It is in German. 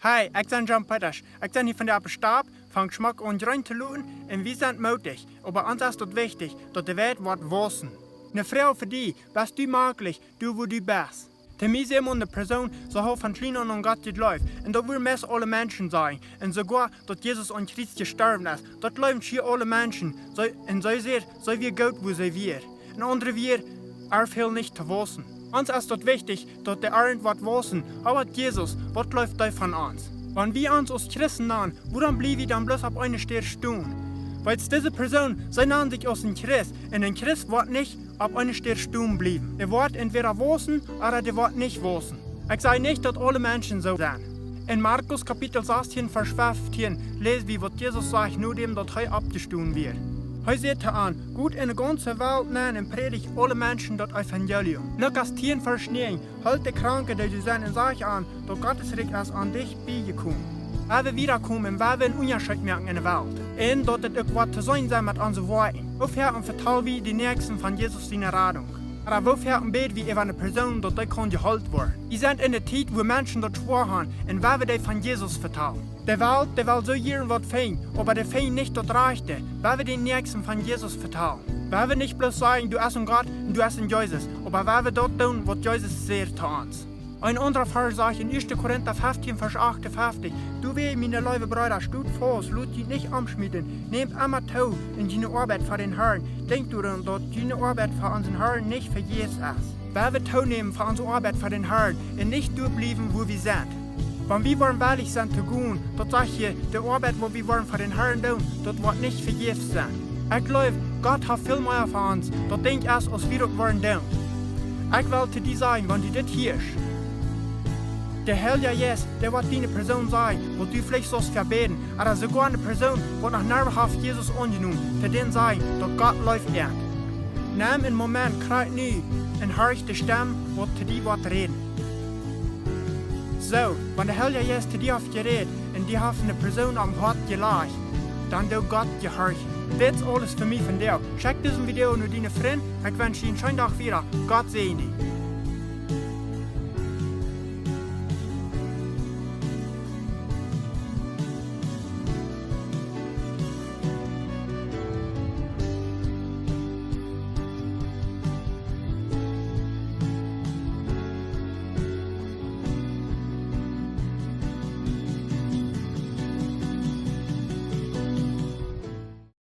Hi, ik ben John Peters. Ik ben hier van de Stab, van Geschmack und Rein te looten en wir sind mutig. Aber uns ist es wichtig, dass die Welt wird wissen. Eine Frau für die, bist du möglich, du wo du bist. Für mich ist immer eine Person, so hoch von klein an Gott läuft. Und das will meist alle Menschen sein. Und sogar, dass Jesus an Christus gestorben ist. Das leben hier alle Menschen. Und sie sehen, so wie gut, wo sie wir. Und andere wir, viel nicht zu wissen. Uns ist es wichtig, dass die irgendwas wissen, aber Jesus, was läuft da von uns? Wenn wir uns als Christen nennen, woran bleiben wir dann bloß auf einer Stelle stehen? Weil diese Person, sie nennen sich als ein Christ, und ein Christ wird nicht auf einer Stelle stehen bleiben. Der wird entweder wissen, oder der wird nicht wissen. Ich sage nicht, dass alle Menschen so sind. In Markus Kapitel 16, Vers 15 lesen wir, was Jesus sagt, nur dem, dass er abgestanden wird. Er sagt an, gut in der ganzen Welt nennen und predigt alle Menschen das Evangelium. Lukas 10, Vers 9, halt die Kranken, die du sind, und sag an, dass Gottes Reich ist an dich beigekommen. Wenn wir wiederkommen, werden wir einen Unterschied merken in der Welt. Und dass es auch was zu sein sein mit unseren Worten. Wofür vertellen wir die Nächsten von Jesus seine Radung? Oder wofür beten wir über eine Person, dass die kann gehalten werden? Wir sind in der Zeit, wo Menschen das schwor haben, und wenn wir die von Jesus vertellen. Die Welt so jeden was fein, aber der fein nicht das Reichte, wenn wir den Nächsten von Jesus vertellen. Wenn wir nicht bloß sagen, du hast ein Gott und du hast ein Jesus, aber wenn wir das tun, was Jesus sagt zu uns. Ein anderer Vers sagt in 1. Korinther 15, Vers 58, du weh, meine liebe Brüder, stut fast, lut dich nicht anschmieden, nehmt immer zu in deine Arbeit für den Herrn. Denkt daran, dass deine Arbeit für unseren Herrn nicht vergebens ist. Wenn wir zu nehmen für unsere Arbeit für den Herrn und nicht durchbleiben, wo wir sind. Wenn wir wollen willig sind zu gehen, das sag ich, die Arbeit, wo wir wollen für den Herrn tun, das wird nicht vergebens sein. Ich glaube, Gott hat viel mehr für uns, das denkt erst, als wir das wollen tun. Ich will zu dir sagen, wenn du das hörst, der Heilige Jesus, der wird deine Person sein, wo du vielleicht sollst verbeten, oder sogar eine Person, die nach Nervenhaft Jesus angenommen, für den sein, dass Gott läuft er. Nimm einen Moment, kreis nie, und hör die Stimme, die zu dir wird reden. So, wenn der Heilige Jesus zu dir hat geredet, und die hat eine Person am Hort gelegt, dann du Gott gehorchen. Das ist alles für mich von dir. Check diesen Video und deine Freunde, ich wünsche Ihnen einen schönen Tag wieder. Gott segne dich.